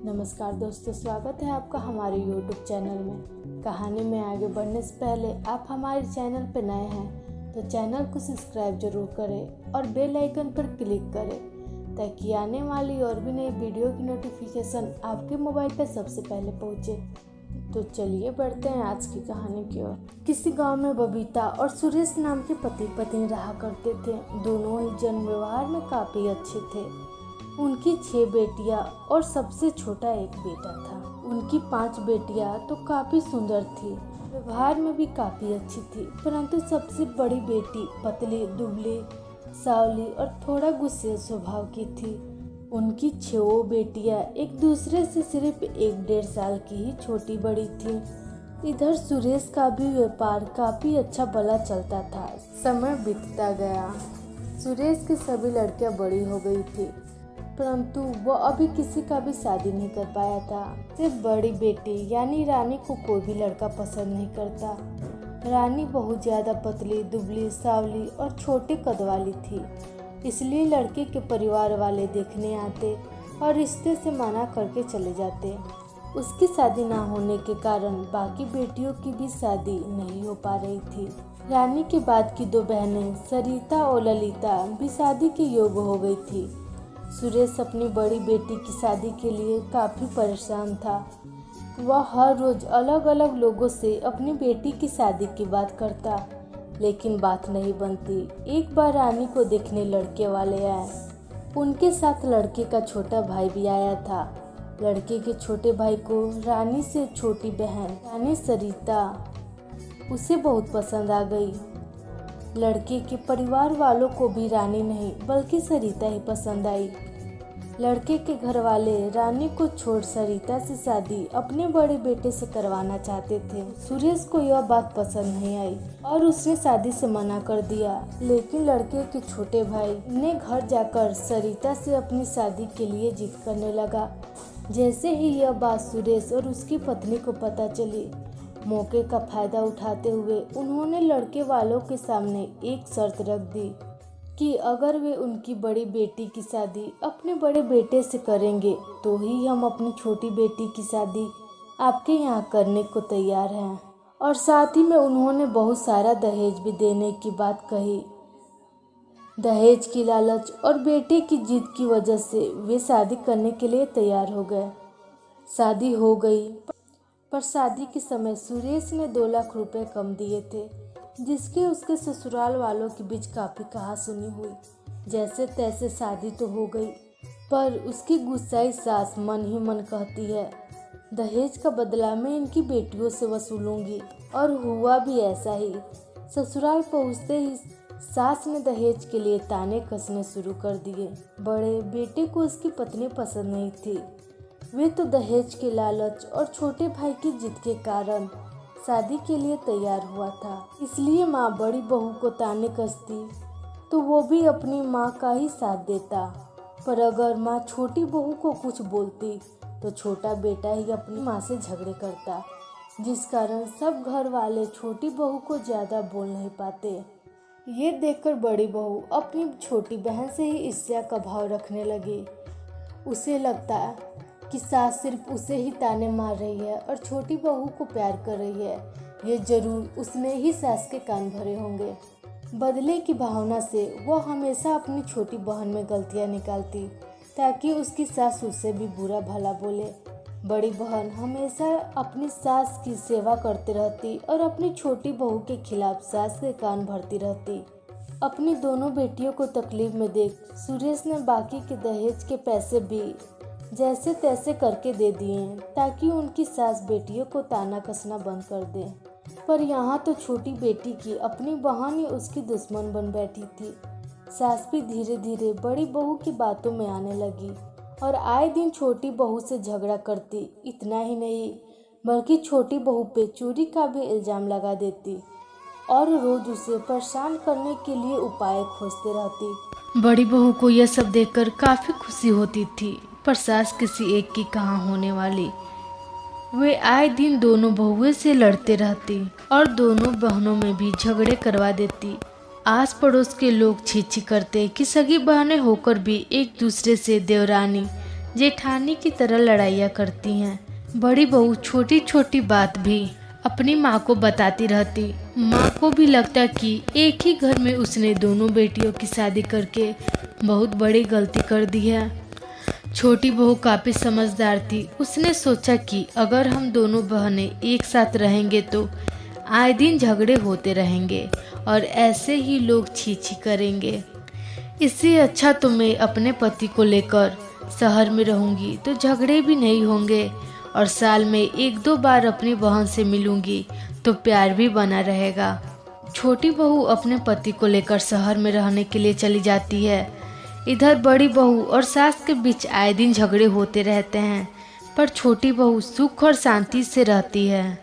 नमस्कार दोस्तों, स्वागत है आपका हमारे YouTube चैनल में। कहानी में आगे बढ़ने से पहले आप हमारे चैनल पर नए हैं तो चैनल को सब्सक्राइब जरूर करें और बेल आइकन पर क्लिक करें ताकि आने वाली और भी नई वीडियो की नोटिफिकेशन आपके मोबाइल पर सबसे पहले पहुंचे। तो चलिए बढ़ते हैं आज की कहानी की ओर। किसी गांव में बबीता और सुरेश नाम के पति पत्नी रहा करते थे। दोनों ही जन्म व्यवहार में काफी अच्छे थे। उनकी 6 बेटियां और सबसे छोटा एक बेटा था। उनकी 5 बेटियां तो काफी सुंदर थी, व्यवहार में भी काफी अच्छी थी, परंतु सबसे बड़ी बेटी पतली, दुबली, सावली और थोड़ा गुस्से स्वभाव की थी। उनकी 6 बेटियां एक दूसरे से सिर्फ 1-1.5 साल की ही छोटी बड़ी थी। इधर सुरेश का भी व्यापार काफी अच्छा भला चलता था। समय बीतता गया। सुरेश की सभी लड़कियां बड़ी हो गई थी, परंतु वो अभी किसी का भी शादी नहीं कर पाया था। सिर्फ बड़ी बेटी यानी रानी को कोई भी लड़का पसंद नहीं करता। रानी बहुत ज्यादा पतली, दुबली, सावली और छोटे कद वाली थी, इसलिए लड़के के परिवार वाले देखने आते और रिश्ते से मना करके चले जाते। उसकी शादी ना होने के कारण बाकी बेटियों की भी शादी नहीं हो पा रही थी। रानी के बाद की 2 बहनें सरिता और ललिता भी शादी के योग्य हो गई थी। सुरेश अपनी बड़ी बेटी की शादी के लिए काफ़ी परेशान था। वह हर रोज़ अलग अलग लोगों से अपनी बेटी की शादी की बात करता, लेकिन बात नहीं बनती। एक बार रानी को देखने लड़के वाले आए। उनके साथ लड़के का छोटा भाई भी आया था। लड़के के छोटे भाई को रानी से छोटी बहन रानी सरिता उसे बहुत पसंद आ गई। लड़के के परिवार वालों को भी रानी नहीं बल्कि सरिता ही पसंद आई। लड़के के घर वाले रानी को छोड़ सरिता से शादी अपने बड़े बेटे से करवाना चाहते थे। सुरेश को यह बात पसंद नहीं आई और उसने शादी से मना कर दिया, लेकिन लड़के के छोटे भाई ने घर जाकर सरिता से अपनी शादी के लिए जिद करने लगा। जैसे ही यह बात सुरेश और उसकी पत्नी को पता चली, मौके का फायदा उठाते हुए उन्होंने लड़के वालों के सामने एक शर्त रख दी कि अगर वे उनकी बड़ी बेटी की शादी अपने बड़े बेटे से करेंगे तो ही हम अपनी छोटी बेटी की शादी आपके यहाँ करने को तैयार हैं। और साथ ही में उन्होंने बहुत सारा दहेज भी देने की बात कही। दहेज की लालच और बेटे की जिद की वजह से वे शादी करने के लिए तैयार हो गए। शादी हो गई, पर शादी के समय सुरेश ने 2 लाख रुपए कम दिए थे, जिसके उसके ससुराल वालों के बीच काफ़ी कहासुनी हुई। जैसे तैसे शादी तो हो गई, पर उसकी गुस्साई सास मन ही मन कहती है, दहेज का बदला मैं इनकी बेटियों से वसूलूंगी। और हुआ भी ऐसा ही। ससुराल पहुंचते ही सास ने दहेज के लिए ताने कसने शुरू कर दिए। बड़े बेटे को उसकी पत्नी पसंद नहीं थी। वे तो दहेज के लालच और छोटे भाई की जिद के कारण शादी के लिए तैयार हुआ था। इसलिए माँ बड़ी बहू को ताने कसती तो वो भी अपनी माँ का ही साथ देता, पर अगर माँ छोटी बहू को कुछ बोलती तो छोटा बेटा ही अपनी माँ से झगड़े करता, जिस कारण सब घर वाले छोटी बहू को ज़्यादा बोल नहीं पाते। ये देखकर बड़ी बहू अपनी छोटी बहन से ही ईर्ष्या का भाव रखने लगी। उसे लगता कि सास सिर्फ उसे ही ताने मार रही है और छोटी बहू को प्यार कर रही है। ये जरूर उसने ही सास के कान भरे होंगे। बदले की भावना से वो हमेशा अपनी छोटी बहन में गलतियां निकालती ताकि उसकी सास उससे भी बुरा भला बोले। बड़ी बहन हमेशा अपनी सास की सेवा करती रहती और अपनी छोटी बहू के खिलाफ सास के कान भरती रहती। अपनी दोनों बेटियों को तकलीफ में देख सुरेश ने बाकी के दहेज के पैसे भी जैसे तैसे करके दे दिए ताकि उनकी सास बेटियों को ताना कसना बंद कर दे। पर यहाँ तो छोटी बेटी की अपनी बहन ही उसकी दुश्मन बन बैठी थी। सास भी धीरे धीरे बड़ी बहू की बातों में आने लगी और आए दिन छोटी बहू से झगड़ा करती। इतना ही नहीं बल्कि छोटी बहू पे चोरी का भी इल्जाम लगा देती और रोज उसे परेशान करने के लिए उपाय खोजते रहती। बड़ी बहू को यह सब देखकर काफी खुशी होती थी, पर सास किसी एक की कहाँ होने वाली। वे आए दिन दोनों बहुएं से लड़ते रहती और दोनों बहनों में भी झगड़े करवा देती। आस पड़ोस के लोग छी छी करते कि सगी बहनें होकर भी एक दूसरे से देवरानी जेठानी की तरह लड़ाइयाँ करती हैं। बड़ी बहू छोटी छोटी बात भी अपनी माँ को बताती रहती। माँ को भी लगता कि एक ही घर में उसने दोनों बेटियों की शादी करके बहुत बड़ी गलती कर दी है। छोटी बहू काफ़ी समझदार थी। उसने सोचा कि अगर हम दोनों बहनें एक साथ रहेंगे तो आए दिन झगड़े होते रहेंगे और ऐसे ही लोग छी छी करेंगे। इससे अच्छा तो मैं अपने पति को लेकर शहर में रहूंगी तो झगड़े भी नहीं होंगे और साल में 1-2 बार अपनी बहन से मिलूंगी तो प्यार भी बना रहेगा। छोटी बहू अपने पति को लेकर शहर में रहने के लिए चली जाती है। इधर बड़ी बहू और सास के बीच आए दिन झगड़े होते रहते हैं, पर छोटी बहू सुख और शांति से रहती है।